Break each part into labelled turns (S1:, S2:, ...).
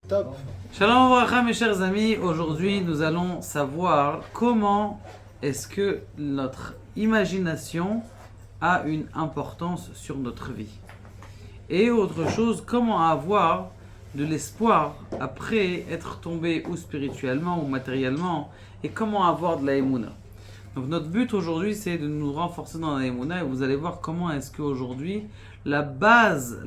S1: Top.
S2: Shalom Avracha, mes chers amis. Aujourd'hui, nous allons savoir comment est-ce que notre imagination a une importance sur notre vie. Et autre chose, comment avoir de l'espoir après être tombé ou spirituellement ou matériellement, et comment avoir de la émouna. Donc notre but aujourd'hui, c'est de nous renforcer dans la émouna, et vous allez voir comment est-ce qu'aujourd'hui, la base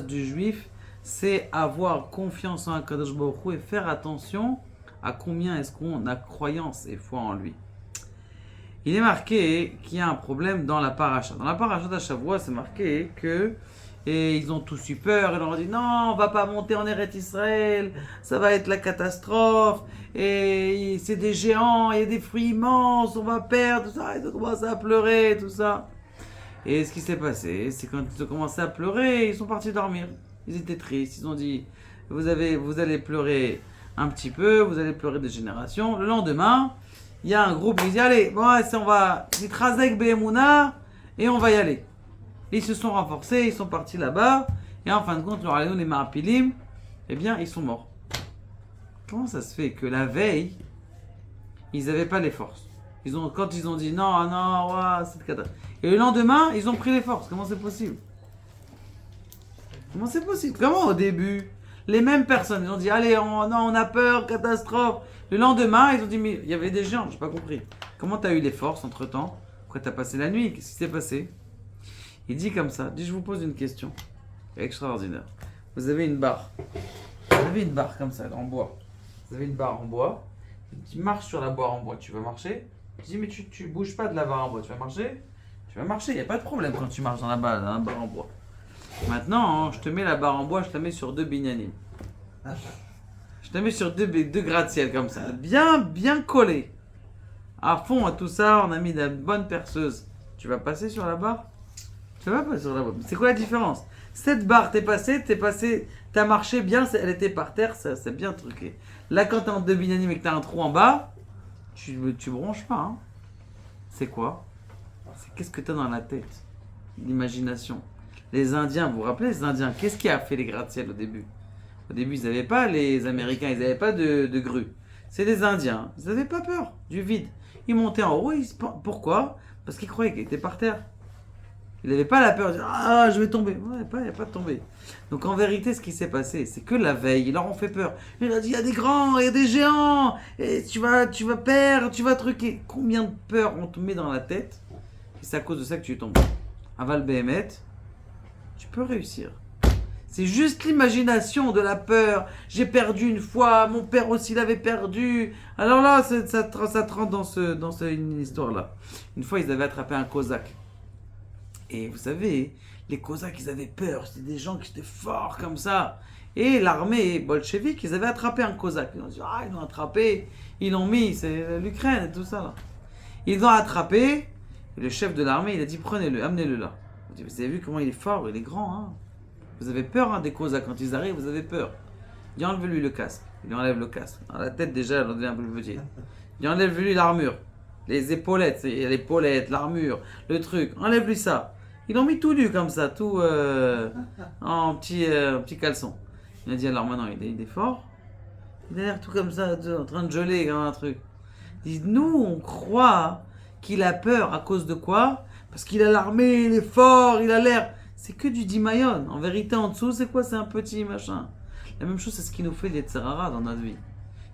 S2: du juif, c'est avoir confiance en Akadosh Baruch Hu et faire attention à combien est-ce qu'on a croyance et foi en lui. Il est marqué qu'il y a un problème dans la paracha. Dans la paracha d'Ashavua, c'est marqué que ils ont tous eu peur. Ils leur ont dit non, on va pas monter en Eretz Israël, ça va être la catastrophe. Et c'est des géants, il y a des fruits immenses, on va perdre, tout ça. Ils ont commencé à pleurer, tout ça. Et ce qui s'est passé, c'est quand ils ont commencé à pleurer, ils sont partis dormir. Ils étaient tristes, ils ont dit vous allez pleurer un petit peu, vous allez pleurer des générations. Le lendemain, il y a un groupe qui dit allez, bon, on va Nitrazek Be'emouna et on va y aller. Ils se sont renforcés, ils sont partis là-bas, et en fin de compte, les Ma'apilim, eh bien, ils sont morts. Comment ça se fait que la veille, ils n'avaient pas les forces? Quand ils ont dit non, c'est le catastrophe. Et le lendemain, ils ont pris les forces. Comment c'est possible? Comment c'est possible? Comment au début, les mêmes personnes, ils ont dit allez, on a peur, catastrophe. Le lendemain, ils ont dit mais il y avait des géants, j'ai pas compris. Comment tu as eu les forces entre temps? Pourquoi tu as passé la nuit? Qu'est-ce qui s'est passé? Il dit comme ça, je vous pose une question extraordinaire. Vous avez une barre. Vous avez une barre comme ça, en bois. Vous avez une barre en bois. Tu marches sur la barre en bois, tu vas marcher. Je dis mais tu bouges pas de la barre en bois, tu vas marcher? Tu vas marcher, il n'y a pas de problème quand tu marches dans la barre en bois. Maintenant, je te mets la barre en bois, je te la mets sur deux binyanim. Je te la mets sur deux gratte-ciel comme ça. Bien collé. À fond à tout ça, on a mis de la bonne perceuse. Tu vas passer sur la barre? Tu vas pas sur la barre. C'est quoi la différence? Cette barre, t'as marché bien, elle était par terre, ça c'est bien truqué. Là, quand t'es en deux binyanim et que t'as un trou en bas, tu bronches pas. Hein. C'est quoi? Qu'est-ce que t'as dans la tête? L'imagination. Les Indiens, vous vous rappelez les Indiens? Qu'est-ce qui a fait les gratte-ciel au début? Au début, ils n'avaient pas, les Américains, ils n'avaient pas de grue. C'est les Indiens. Ils n'avaient pas peur du vide. Ils montaient en haut. Pourquoi? Parce qu'ils croyaient qu'ils étaient par terre. Ils n'avaient pas la peur de dire ah, je vais tomber. Il n'y a pas de tomber. Donc en vérité, ce qui s'est passé, c'est que la veille, ils leur ont fait peur. Ils leur ont dit il y a des grands, il y a des géants. Et tu vas perdre, tu vas truquer. Combien de peur on te met dans la tête? Et c'est à cause de ça que tu tombes. Aval Behemet. Tu peux réussir. C'est juste l'imagination de la peur. J'ai perdu une fois, mon père aussi l'avait perdu. Alors là, ça te rentre dans une histoire-là. Une fois, ils avaient attrapé un Cosaque. Et vous savez, les Cosaques, ils avaient peur. C'était des gens qui étaient forts comme ça. Et l'armée bolchevique, ils avaient attrapé un Cosaque. Ils ont dit, ils l'ont attrapé, ils l'ont mis, c'est l'Ukraine et tout ça. Là. Ils l'ont attrapé. Et le chef de l'armée, il a dit, prenez-le, amenez-le là. Vous avez vu comment il est fort, il est grand. Hein, vous avez peur des Cosaques, quand ils arrivent, vous avez peur. Il enlève lui le casque. Il enlève le casque. Dans la tête déjà, elle en devient un peu plus petite. Il enlève lui l'armure. Les épaulettes, l'armure, le truc. Enlève lui ça. Ils l'ont mis tout nu comme ça, tout en petit caleçon. Il a dit alors maintenant il est fort. Il a l'air tout comme ça, en train de geler comme un truc. Il dit nous on croit qu'il a peur à cause de quoi? Parce qu'il a l'armée, il est fort, il a l'air. C'est que du dimayon. En vérité, en dessous, c'est quoi? C'est un petit machin. La même chose, c'est ce qui nous fait l'Yetzirara dans notre vie.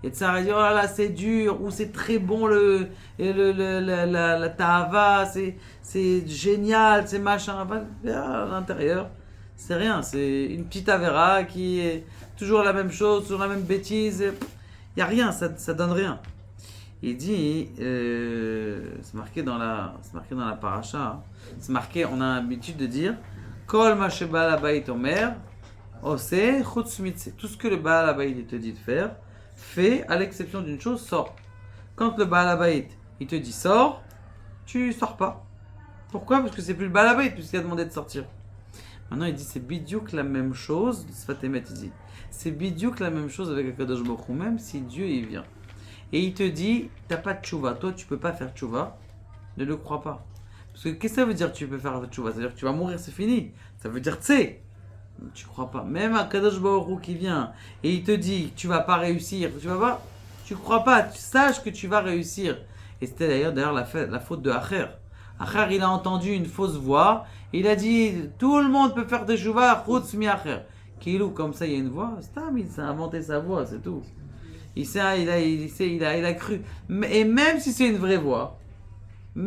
S2: Yetzirara dit oh là là, c'est dur, ou c'est très bon la tahava, c'est génial, c'est machin. À l'intérieur, c'est rien. C'est une petite avéra qui est toujours la même chose, toujours la même bêtise. Il n'y a rien, ça donne rien. Il dit, c'est marqué dans la paracha, hein. C'est marqué, on a l'habitude de dire, Kol ma sheba la bait omer, ose chutz mitzeh. Tout ce que le Baal Habayit te dit de faire, fais à l'exception d'une chose, sors. Quand le Baal Habayit il te dit sors, tu sors pas. Pourquoi? Parce que c'est plus le Baal Habayit puisqu'il a demandé de sortir. Maintenant il dit c'est bidiouk la même chose, Sfat Emet il dit, c'est bidiouk la même chose avec Akadosh Baruch Hu, même si Dieu il vient. Et il te dit, t'as pas de tchouva, toi tu peux pas faire tchouva, ne le crois pas. Parce que qu'est-ce que ça veut dire tu peux faire tchouva? Ça veut dire que tu vas mourir, c'est fini. Ça veut dire tu sais. Tu crois pas. Même un Kadosh Baruch Hu qui vient et il te dit tu vas pas réussir, tu vas pas, tu crois pas, tu saches que tu vas réussir. Et c'était d'ailleurs la faute de Acher. Acher, il a entendu une fausse voix, il a dit tout le monde peut faire des chouvas, chutz mi Acher. Kilou, comme ça il y a une voix, Stam, il s'est inventé sa voix, c'est tout. Il a cru. Et même si c'est une vraie voix, eh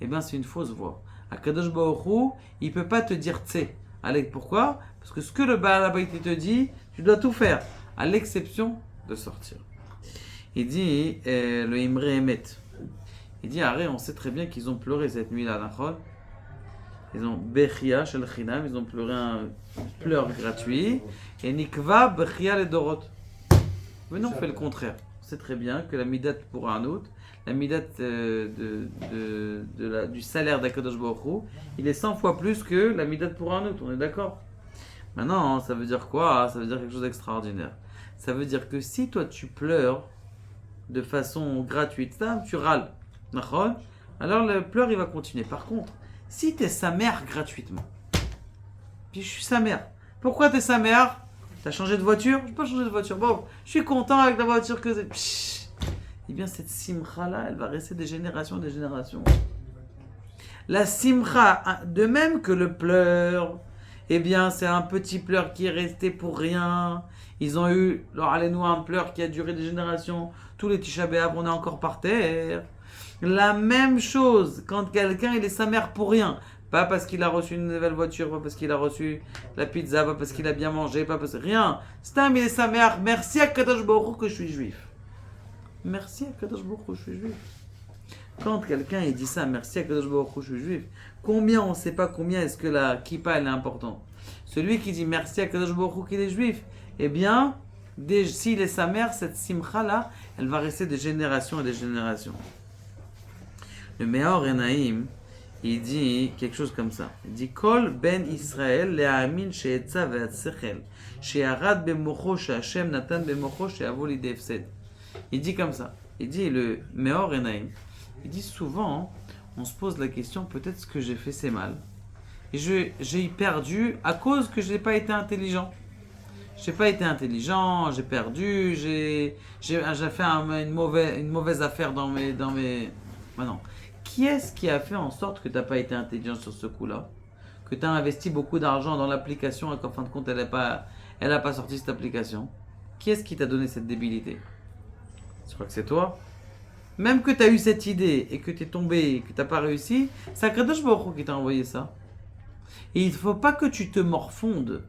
S2: bien c'est une fausse voix. Akadosh Baruch Hu, il peut pas te dire tse. Allez, pourquoi? Parce que ce que le Baal Habayit te dit, tu dois tout faire, à l'exception de sortir. Il dit, le Imre Emet, il dit, arrête, on sait très bien qu'ils ont pleuré cette nuit-là, d'accord? Ils ont Bechia Shel Chinam, ils ont pleuré un pleur gratuit, et Nikva Bechia le Dorot. Mais non, on fait le contraire. On sait très bien que la Midat pour un autre, la Midat du salaire d'Akadosh Baruch Hu, il est 100 fois plus que la Midat pour un autre, on est d'accord? Maintenant, ça veut dire quoi? Ça veut dire quelque chose d'extraordinaire. Ça veut dire que si toi tu pleures de façon gratuite, tu râles, d'accord? Alors le pleur il va continuer. Par contre, si tu es sa mère gratuitement, puis je suis sa mère, pourquoi tu es sa mère? T'as changé de voiture? Je n'ai pas changé de voiture. Bon, je suis content avec la voiture que c'est. Eh bien, cette simcha-là, elle va rester des générations et des générations. La simcha, de même que le pleur, eh bien, c'est un petit pleur qui est resté pour rien. Ils ont eu, alors allez-nous, un pleur qui a duré des générations. Tous les Tisha B'Av, on est encore par terre. La même chose, quand quelqu'un, il est sa mère pour rien. Pas parce qu'il a reçu une nouvelle voiture, pas parce qu'il a reçu la pizza, pas parce qu'il a bien mangé, pas parce que rien. Stam, il est sa mère. Merci à Kadosh Baruch Hu que je suis juif. Merci à Kadosh Baruch Hu que je suis juif. Quand quelqu'un il dit ça, merci à Kadosh Baruch Hu que je suis juif, combien, on ne sait pas combien est-ce que la kippa elle est importante. Celui qui dit merci à Kadosh Baruch Hu qu'il est juif, eh bien, s'il est sa mère, cette simcha là, elle va rester des générations et des générations. Le Meor Enaim, il dit quelque chose comme ça. Il dit Kol ben Israël le'amin she'etza ve'atzechel she'arad bemocho she'Hashem natan bemocho she'avo lidei hefsed. Il dit comme ça. Il dit le Meor Enaim. Il dit souvent, on se pose la question, peut-être ce que j'ai fait c'est mal. Et j'ai perdu à cause que je n'ai pas été intelligent. Je n'ai pas été intelligent, j'ai perdu, j'ai fait une mauvaise affaire dans mes... Maintenant, qui est-ce qui a fait en sorte que tu n'as pas été intelligent sur ce coup-là? Que tu as investi beaucoup d'argent dans l'application et qu'en fin de compte, elle n'a pas sorti cette application? Qui est-ce qui t'a donné cette débilité? Je crois que c'est toi. Même que tu as eu cette idée et que tu es tombé et que tu n'as pas réussi, c'est Akadosh Baruch Hu qui t'a envoyé ça. Et il ne faut pas que tu te morfondes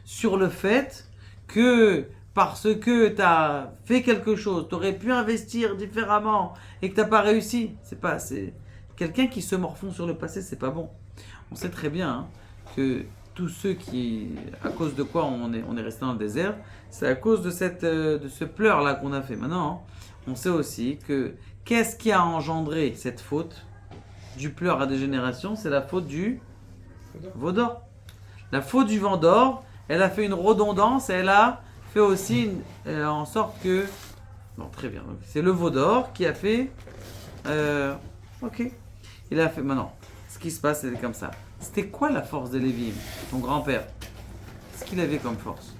S2: sur le fait que parce que tu as fait quelque chose, tu aurais pu investir différemment et que tu n'as pas réussi. C'est quelqu'un qui se morfond sur le passé, c'est pas bon. On sait très bien que tous ceux qui, à cause de quoi on est resté dans le désert, c'est à cause de ce pleur-là qu'on a fait. Maintenant, on sait aussi que qu'est-ce qui a engendré cette faute du pleur à des générations? C'est la faute du veau d'or. La faute du vent d'or, elle a fait une redondance et elle a fait aussi en sorte que... Bon, très bien. Donc, c'est le veau d'or qui a fait... ok. Il a fait... Maintenant, ce qui se passe, c'est comme ça. C'était quoi la force de Lévi, ton grand-père? Qu'est-ce qu'il avait comme force?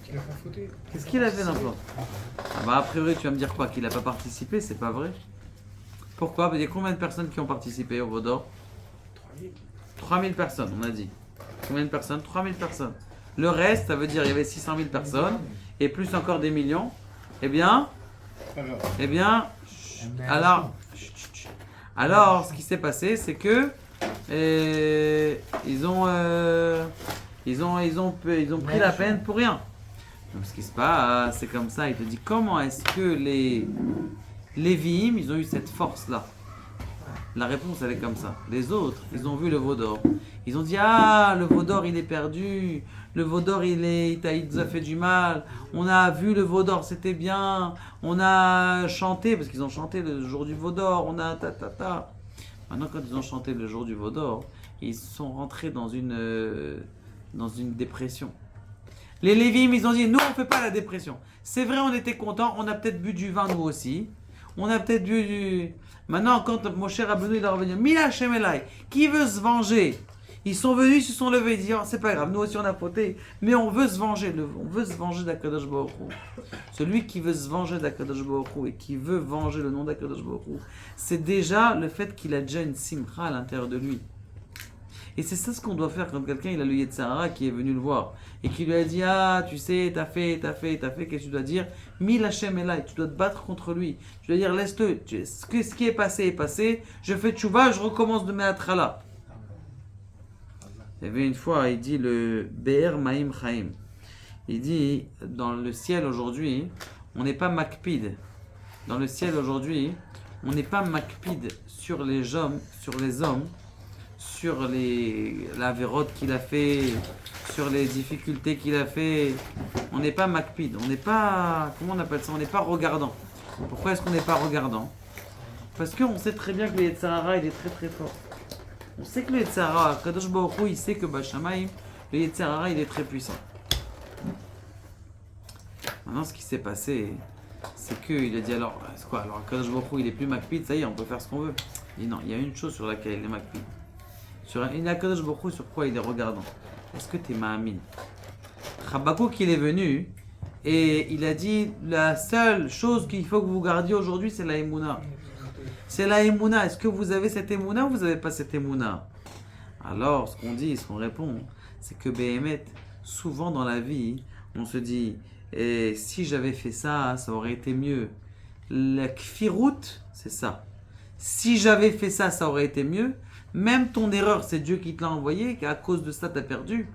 S1: Qu'il a pas fauté.
S2: Qu'est-ce qu'il a fait dans le force? Ah bah, a priori, tu vas me dire quoi? Qu'il n'a pas participé? C'est pas vrai. Pourquoi? Il y a combien de personnes qui ont participé au veau d'or?
S1: 3000.
S2: 3000 personnes, on a dit. Combien de personnes? 3000 personnes. Le reste, ça veut dire il y avait 600 000 personnes et plus encore des millions. Eh bien, alors, ce qui s'est passé, c'est que ils ont pris la peine pour rien. Donc, ce qui se passe, c'est comme ça. Il te dit comment est-ce que les Lévi'im, ils ont eu cette force-là? La réponse, elle est comme ça. Les autres, ils ont vu le veau d'or. Ils ont dit, ah, le veau d'or, il est perdu. Le veau d'or, il nous a fait du mal. On a vu le veau d'or, c'était bien. On a chanté, parce qu'ils ont chanté le jour du veau d'or. On a ta. Maintenant, quand ils ont chanté le jour du veau d'or, ils sont rentrés dans une dépression. Les Lévi'im, ils ont dit, nous, on ne fait pas la dépression. C'est vrai, on était contents. On a peut-être bu du vin, nous aussi. On a peut-être bu du... Maintenant, quand mon cher Rabbeinu, il a revenu, Mila Shemelai, qui veut se venger? Ils sont venus, ils se sont levés, ils disent, oh, c'est pas grave, nous aussi on a fauté, mais on veut se venger, on veut se venger d'Akadosh Baruch Hu. Celui qui veut se venger d'Akadosh Baruch Hu et qui veut venger le nom d'Akadosh Baruch Hu, c'est déjà le fait qu'il a déjà une simcha à l'intérieur de lui. Et c'est ça ce qu'on doit faire quand quelqu'un il a le Yetzirah qui est venu le voir et qui lui a dit, ah tu sais, t'as fait, qu'est-ce que tu dois dire? Mille Hashem est là et tu dois te battre contre lui. Tu dois dire, laisse-le, ce qui est passé, je fais tchouva, je recommence de Me'atrala. Il y avait une fois, il dit le Be'er Ma'im Chaim. Il dit, dans le ciel aujourd'hui, on n'est pas makpid. Dans le ciel aujourd'hui, on n'est pas makpid sur les hommes, sur la vérote qu'il a fait, sur les difficultés qu'il a fait. On n'est pas makpid, on n'est pas, comment on appelle ça, on n'est pas regardant. Pourquoi est-ce qu'on n'est pas regardant? Parce qu'on sait très bien que le Yetzirah, il est très très fort. On sait que le Yetzirah, Kadosh Baruch Hu, il sait que Bashamaim, le Yetzirah, il est très puissant. Maintenant, ce qui s'est passé, c'est qu'il a dit alors, c'est quoi? Alors, Kadosh Baruch Hu, il est plus makpid, ça y est, on peut faire ce qu'on veut. Il dit non, il y a une chose sur laquelle il est makpid. Il y a Kadosh Baruch Hu, sur quoi il est regardant? Est-ce que tu es ma'amin? Habakkuk, il est venu et il a dit la seule chose qu'il faut que vous gardiez aujourd'hui, c'est la Emouna. C'est la Emouna. Est-ce que vous avez cette Emouna ou vous n'avez pas cette Emouna? Alors, ce qu'on dit, ce qu'on répond, c'est que Béhémet, souvent dans la vie, on se dit si j'avais fait ça, ça aurait été mieux. La kfirout, c'est ça. Si j'avais fait ça, ça aurait été mieux. Même ton erreur, c'est Dieu qui te l'a envoyé, qu'à cause de ça, tu as perdu.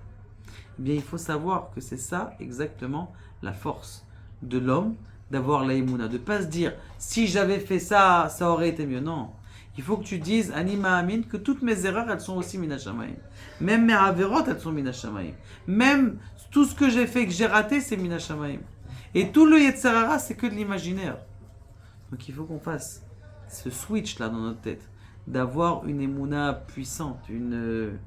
S2: Eh bien, il faut savoir que c'est ça exactement la force de l'homme, d'avoir la Emouna. De ne pas se dire, si j'avais fait ça, ça aurait été mieux. Non. Il faut que tu dises, Anima Amin, que toutes mes erreurs, elles sont aussi Minashamaim. Même mes avérotes, elles sont Minashamaim. Même tout ce que j'ai fait, que j'ai raté, c'est Minashamaim. Et tout le Yetzirah, c'est que de l'imaginaire. Donc il faut qu'on fasse ce switch là dans notre tête. D'avoir une Emouna puissante, une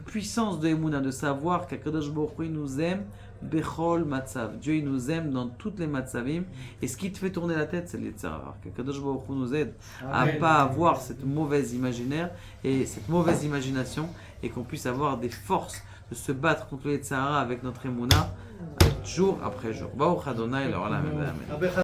S2: puissance de Emouna, de savoir qu'Akadosh Baruch Hu nous aime, Bechol Matzav. Dieu il nous aime dans toutes les Matzavim, et ce qui te fait tourner la tête, c'est le Yetzirah. Qu'Akadosh Baruch Hu nous aide à ne pas avoir cette mauvaise imaginaire et cette mauvaise imagination, et qu'on puisse avoir des forces de se battre contre le Yetzirah avec notre Emouna, jour après jour. Baruch Adonai, le Olam.